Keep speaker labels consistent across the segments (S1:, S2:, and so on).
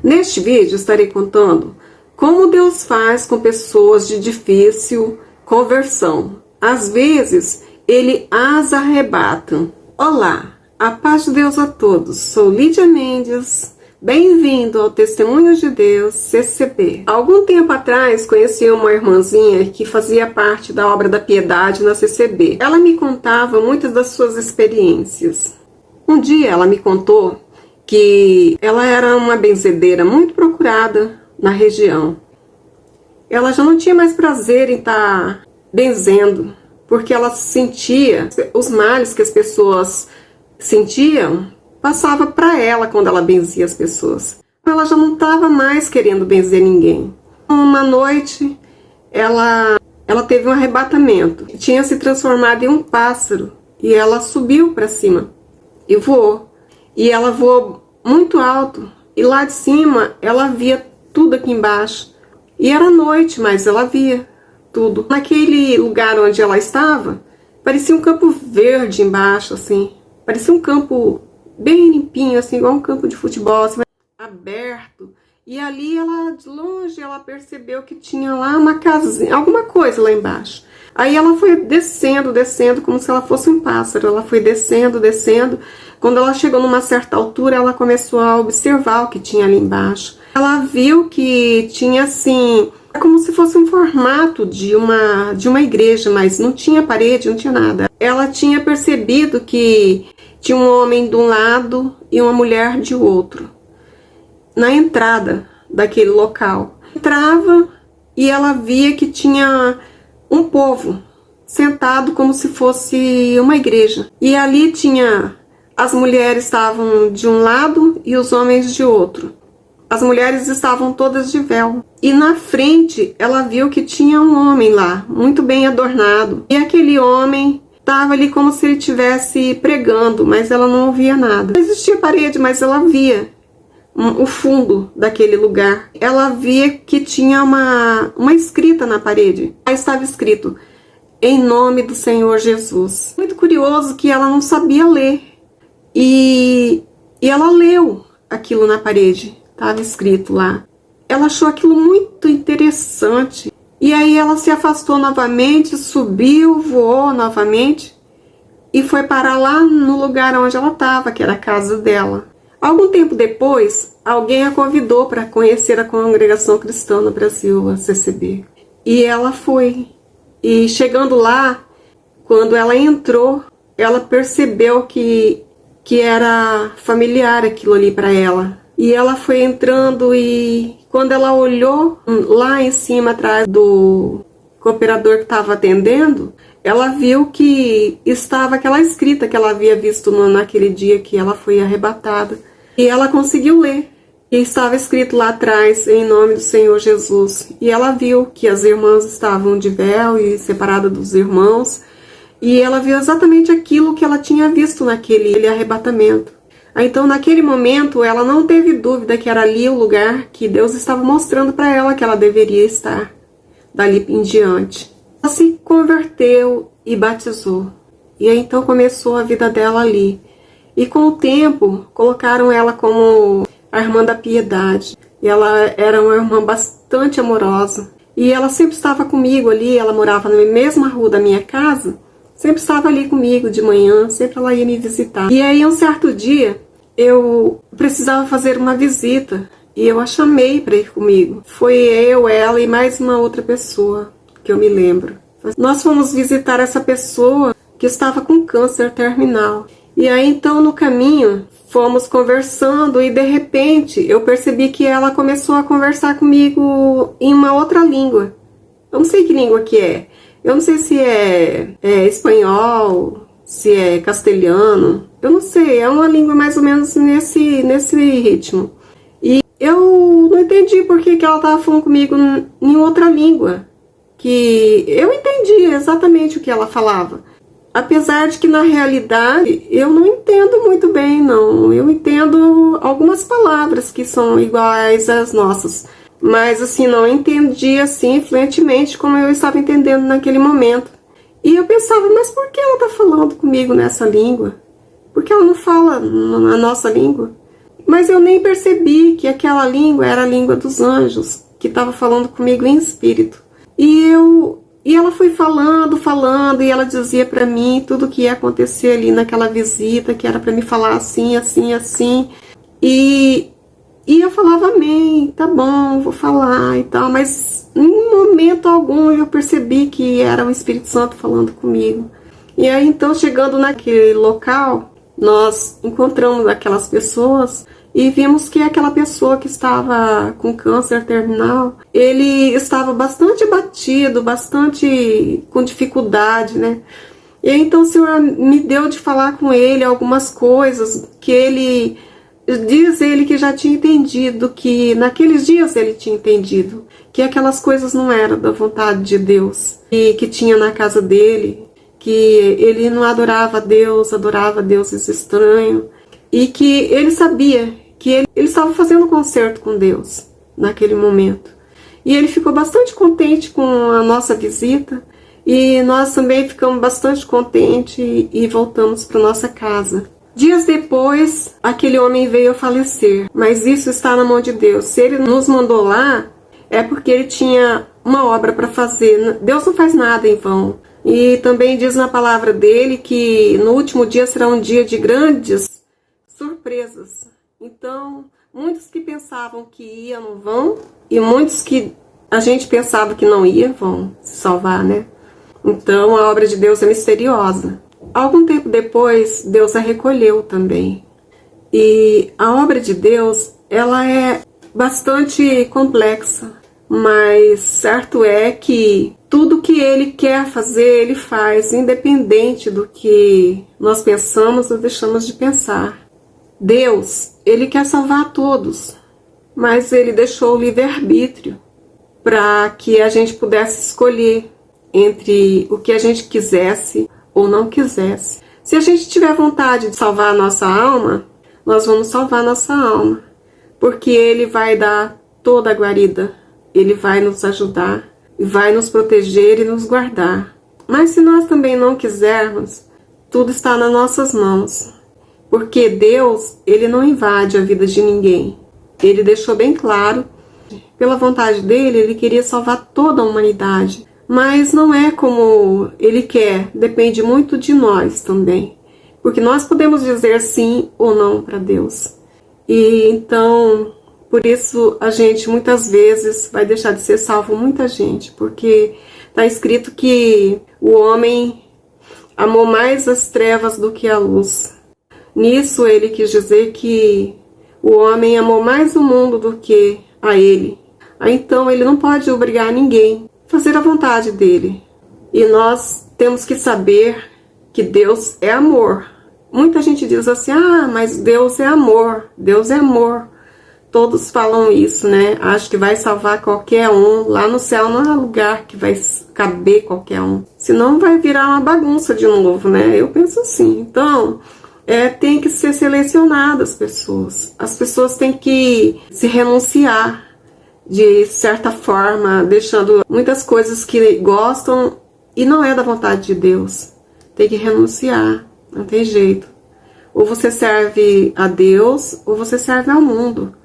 S1: Neste vídeo estarei contando como Deus faz com pessoas de difícil conversão. Às vezes, Ele as arrebata. Olá, a paz de Deus a todos. Sou Lídia Mendes. Bem-vindo ao Testemunho de Deus, CCB. Há algum tempo atrás, conheci uma irmãzinha que fazia parte da obra da piedade na CCB. Ela me contava muitas das suas experiências. Um dia ela me contou que ela era uma benzedeira muito procurada na região. Ela já não tinha mais prazer em estar benzendo, porque ela sentia os males que as pessoas sentiam, passava para ela quando ela benzia as pessoas. Ela já não estava mais querendo benzer ninguém. Uma noite, ela teve um arrebatamento. Tinha se transformado em um pássaro e ela subiu para cima e voou. E ela voou muito alto e lá de cima ela via tudo aqui embaixo. E era noite, mas ela via tudo. Naquele lugar onde ela estava, parecia um campo verde embaixo, assim. Parecia um campo bem limpinho, assim, igual um campo de futebol, assim, aberto. E ali, de longe, ela percebeu que tinha lá uma casinha, alguma coisa lá embaixo. Aí ela foi descendo, como se ela fosse um pássaro. Ela foi descendo. Quando ela chegou numa certa altura, ela começou a observar o que tinha ali embaixo. Ela viu que tinha, assim, como se fosse um formato de uma igreja, mas não tinha parede, não tinha nada. Ela tinha percebido que tinha um homem de um lado e uma mulher de outro, na entrada daquele local. Entrava e ela via que tinha um povo sentado como se fosse uma igreja. E ali tinha, as mulheres estavam de um lado e os homens de outro. As mulheres estavam todas de véu. E na frente ela viu que tinha um homem lá, muito bem adornado. E aquele homem estava ali como se ele estivesse pregando, mas ela não ouvia nada. Não existia parede, mas ela via o fundo daquele lugar. Ela via que tinha uma escrita na parede. Aí estava escrito, em nome do Senhor Jesus. Muito curioso que ela não sabia ler. E ela leu aquilo na parede. Estava escrito lá. Ela achou aquilo muito interessante. E aí ela se afastou novamente, subiu, voou novamente e foi parar lá no lugar onde ela estava, que era a casa dela. Algum tempo depois, alguém a convidou para conhecer a Congregação Cristã no Brasil, a CCB. E ela foi. E chegando lá, quando ela entrou, ela percebeu que era familiar aquilo ali para ela. E ela foi entrando e quando ela olhou lá em cima, atrás do cooperador que estava atendendo, ela viu que estava aquela escrita que ela havia visto naquele dia que ela foi arrebatada. E ela conseguiu ler. E estava escrito lá atrás, em nome do Senhor Jesus. E ela viu que as irmãs estavam de véu e separadas dos irmãos. E ela viu exatamente aquilo que ela tinha visto naquele arrebatamento. Então, naquele momento, ela não teve dúvida que era ali o lugar que Deus estava mostrando para ela que ela deveria estar, dali em diante. Ela se converteu e batizou. E aí, então, começou a vida dela ali. E com o tempo, colocaram ela como a irmã da piedade. E ela era uma irmã bastante amorosa. E ela sempre estava comigo ali, ela morava na mesma rua da minha casa, sempre estava ali comigo de manhã, sempre ela ia me visitar. E aí, um certo dia, eu precisava fazer uma visita e eu a chamei para ir comigo. Foi eu, ela e mais uma outra pessoa que eu me lembro. Nós fomos visitar essa pessoa que estava com câncer terminal. E aí então no caminho fomos conversando e de repente eu percebi que ela começou a conversar comigo em uma outra língua. Eu não sei que língua que é. Eu não sei se é espanhol, se é castelhano, eu não sei, é uma língua mais ou menos nesse ritmo. E eu não entendi por que ela estava falando comigo em outra língua, que eu entendi exatamente o que ela falava. Apesar de que na realidade eu não entendo muito bem, não. Eu entendo algumas palavras que são iguais às nossas, mas assim, não entendi assim fluentemente como eu estava entendendo naquele momento. E eu pensava, mas por que ela está falando comigo nessa língua? Por que ela não fala na nossa língua? Mas eu nem percebi que aquela língua era a língua dos anjos, que estava falando comigo em espírito. E ela foi falando, e ela dizia para mim tudo o que ia acontecer ali naquela visita, que era para me falar assim, assim, assim. E eu falava, amém, tá bom, vou falar e tal. Mas em momento algum eu percebi que era o Espírito Santo falando comigo. E aí então, chegando naquele local, nós encontramos aquelas pessoas e vimos que aquela pessoa que estava com câncer terminal, ele estava bastante abatido, bastante com dificuldade, né? E então o Senhor me deu de falar com ele algumas coisas que ele... Diz ele que já tinha entendido, que naqueles dias ele tinha entendido que aquelas coisas não eram da vontade de Deus, e que tinha na casa dele, que ele não adorava deuses estranhos, e que ele sabia que ele estava fazendo concerto com Deus naquele momento. E ele ficou bastante contente com a nossa visita, e nós também ficamos bastante contentes e voltamos para nossa casa. Dias depois, aquele homem veio a falecer, mas isso está na mão de Deus. Se ele nos mandou lá, é porque ele tinha uma obra para fazer. Deus não faz nada em vão. E também diz na palavra dele que no último dia será um dia de grandes surpresas. Então, muitos que pensavam que iam não vão, e muitos que a gente pensava que não ia vão se salvar, né? Então, a obra de Deus é misteriosa. Algum tempo depois, Deus a recolheu também. E a obra de Deus, ela é bastante complexa, mas certo é que tudo que Ele quer fazer, Ele faz, independente do que nós pensamos ou deixamos de pensar. Deus, Ele quer salvar todos, mas Ele deixou o livre-arbítrio para que a gente pudesse escolher entre o que a gente quisesse ou não quisesse. Se a gente tiver vontade de salvar a nossa alma, nós vamos salvar a nossa alma, porque Ele vai dar toda a guarida, Ele vai nos ajudar, vai nos proteger e nos guardar. Mas se nós também não quisermos, tudo está nas nossas mãos, porque Deus, Ele não invade a vida de ninguém. Ele deixou bem claro, pela vontade dEle, Ele queria salvar toda a humanidade. Mas não é como Ele quer, depende muito de nós também. Porque nós podemos dizer sim ou não para Deus. E então, por isso a gente muitas vezes vai deixar de ser salvo muita gente. Porque está escrito que o homem amou mais as trevas do que a luz. Nisso ele quis dizer que o homem amou mais o mundo do que a ele. Então ele não pode obrigar ninguém fazer a vontade dele. E nós temos que saber que Deus é amor. Muita gente diz assim, mas Deus é amor, Deus é amor. Todos falam isso, né? Acho que vai salvar qualquer um. Lá no céu não há lugar que vai caber qualquer um. Senão vai virar uma bagunça de novo, né? Eu penso assim. Então, tem que ser selecionadas as pessoas. As pessoas têm que se renunciar, de certa forma, deixando muitas coisas que gostam e não é da vontade de Deus. Tem que renunciar, não tem jeito. Ou você serve a Deus, ou você serve ao mundo.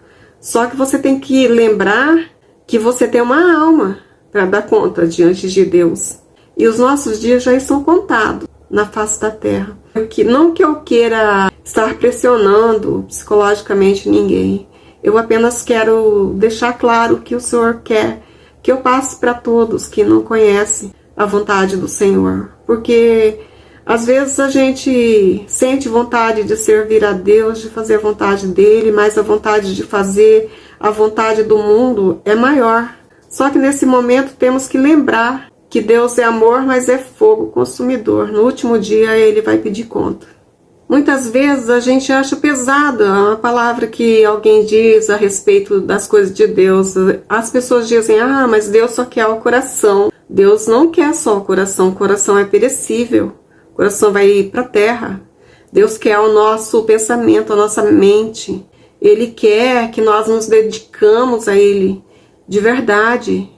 S1: Só que você tem que lembrar que você tem uma alma para dar conta diante de Deus. E os nossos dias já estão contados na face da terra. Não que eu queira estar pressionando psicologicamente ninguém. Eu apenas quero deixar claro que o Senhor quer que eu passe para todos que não conhecem a vontade do Senhor. Porque às vezes a gente sente vontade de servir a Deus, de fazer a vontade dEle, mas a vontade de fazer a vontade do mundo é maior. Só que nesse momento temos que lembrar que Deus é amor, mas é fogo consumidor. No último dia Ele vai pedir conta. Muitas vezes a gente acha pesada a palavra que alguém diz a respeito das coisas de Deus. As pessoas dizem, mas Deus só quer o coração. Deus não quer só o coração é perecível. O coração vai ir para a terra. Deus quer o nosso pensamento, a nossa mente. Ele quer que nós nos dedicamos a Ele de verdade,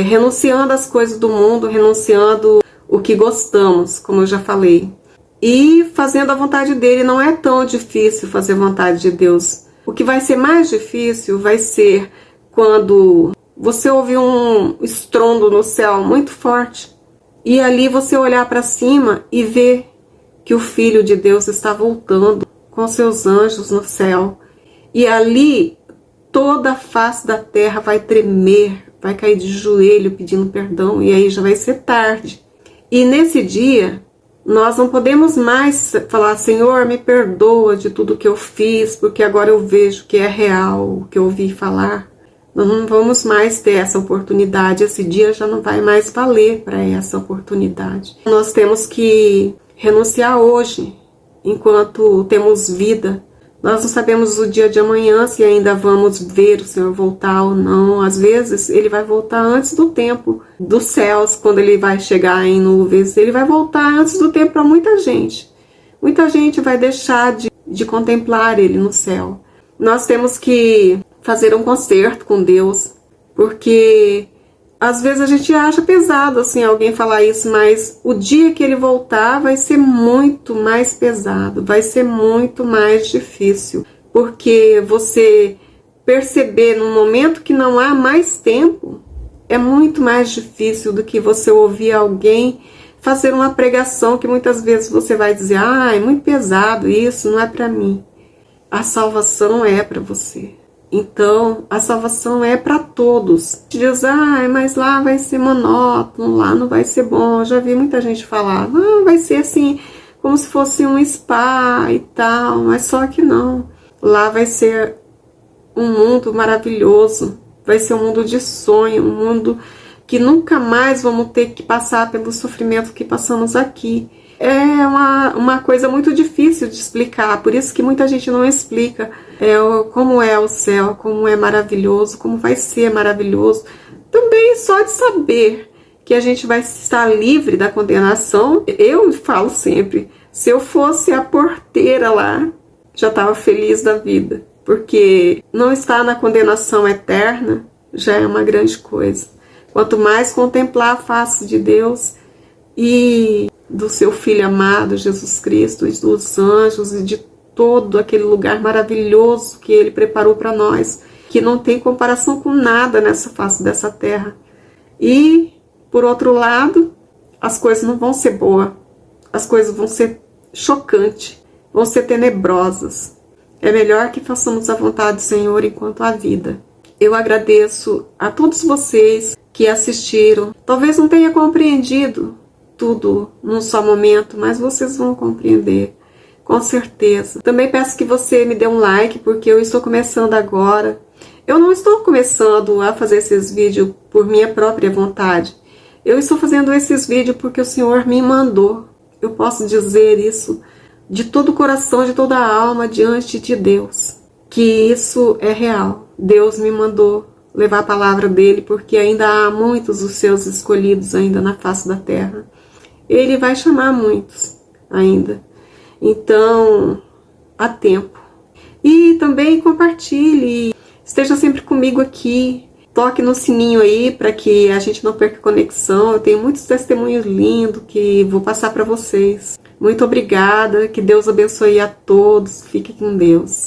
S1: renunciando às coisas do mundo, renunciando o que gostamos, como eu já falei. E fazendo a vontade dele. Não é tão difícil fazer a vontade de Deus. O que vai ser mais difícil vai ser quando você ouvir um estrondo no céu muito forte e ali você olhar para cima e ver que o Filho de Deus está voltando com seus anjos no céu. E ali toda a face da terra vai tremer, vai cair de joelho pedindo perdão, e aí já vai ser tarde. E nesse dia, nós não podemos mais falar: Senhor, me perdoa de tudo que eu fiz, porque agora eu vejo que é real o que eu ouvi falar. Nós não vamos mais ter essa oportunidade, esse dia já não vai mais valer para essa oportunidade. Nós temos que renunciar hoje, enquanto temos vida. Nós não sabemos o dia de amanhã, se ainda vamos ver o Senhor voltar ou não. Às vezes, Ele vai voltar antes do tempo dos céus, quando Ele vai chegar em nuvens. Ele vai voltar antes do tempo para muita gente. Muita gente vai deixar de contemplar Ele no céu. Nós temos que fazer um concerto com Deus, porque às vezes a gente acha pesado assim alguém falar isso, mas o dia que Ele voltar vai ser muito mais pesado, vai ser muito mais difícil, porque você perceber num momento que não há mais tempo é muito mais difícil do que você ouvir alguém fazer uma pregação que muitas vezes você vai dizer: ah, é muito pesado isso, não é para mim. A salvação é para você. Então, a salvação é para todos. Diz: ah, mas lá vai ser monótono, lá não vai ser bom. Eu já vi muita gente falar: ah, vai ser assim, como se fosse um spa e tal, mas só que não. Lá vai ser um mundo maravilhoso, vai ser um mundo de sonho, um mundo que nunca mais vamos ter que passar pelo sofrimento que passamos aqui. É uma coisa muito difícil de explicar, por isso que muita gente não explica como é o céu, como é maravilhoso, como vai ser maravilhoso. Também só de saber que a gente vai estar livre da condenação. Eu falo sempre, se eu fosse a porteira lá, já estava feliz da vida, porque não estar na condenação eterna já é uma grande coisa. Quanto mais contemplar a face de Deus e do seu Filho amado, Jesus Cristo, e dos anjos e de todo aquele lugar maravilhoso que Ele preparou para nós, que não tem comparação com nada nessa face dessa terra. E, por outro lado, as coisas não vão ser boas, as coisas vão ser chocantes, vão ser tenebrosas. É melhor que façamos a vontade do Senhor enquanto há vida. Eu agradeço a todos vocês que assistiram. Talvez não tenha compreendido tudo num só momento, mas vocês vão compreender, com certeza. Também peço que você me dê um like, porque eu estou começando agora. Eu não estou começando a fazer esses vídeos por minha própria vontade. Eu estou fazendo esses vídeos porque o Senhor me mandou. Eu posso dizer isso de todo o coração, de toda a alma, diante de Deus, que isso é real. Deus me mandou levar a palavra dele, porque ainda há muitos dos seus escolhidos ainda na face da terra. Ele vai chamar muitos ainda. Então, há tempo. E também compartilhe. Esteja sempre comigo aqui. Toque no sininho aí para que a gente não perca conexão. Eu tenho muitos testemunhos lindos que vou passar para vocês. Muito obrigada. Que Deus abençoe a todos. Fique com Deus.